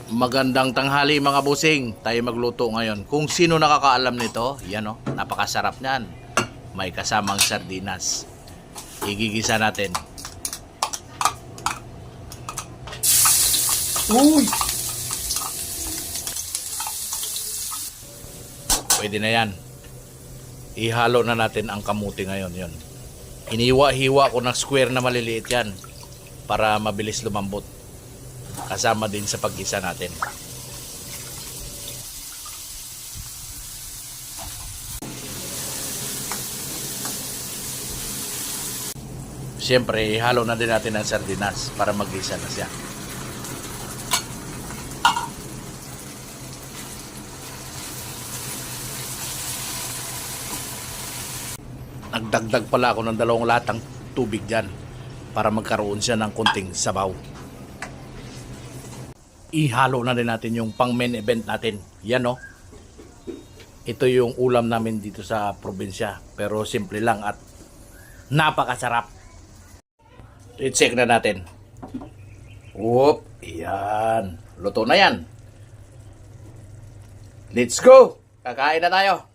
Magandang tanghali mga busing. Tayo magluto ngayon. Kung sino nakakaalam nito, yan o, napakasarap niyan. May kasamang sardinas. Igigisa natin. Uy! Pwede na yan. Ihalo na natin ang kamuti ngayon. Yun. Iniwa-hiwa ko ng square na maliliit yan para mabilis lumambot. Kasama din sa pag-isa natin. Siyempre, ihalo na din natin ang sardinas para mag-isa na siya. Nagdagdag pala ako ng 2 latang tubig dyan para magkaroon siya ng konting sabaw. Ihalo na din natin yung pang main event natin. Yan o. Ito yung ulam namin dito sa probinsya. Pero simple lang at napakasarap. I-check na natin. Whoop. Yan. Luto na yan. Let's go. Kakain na tayo.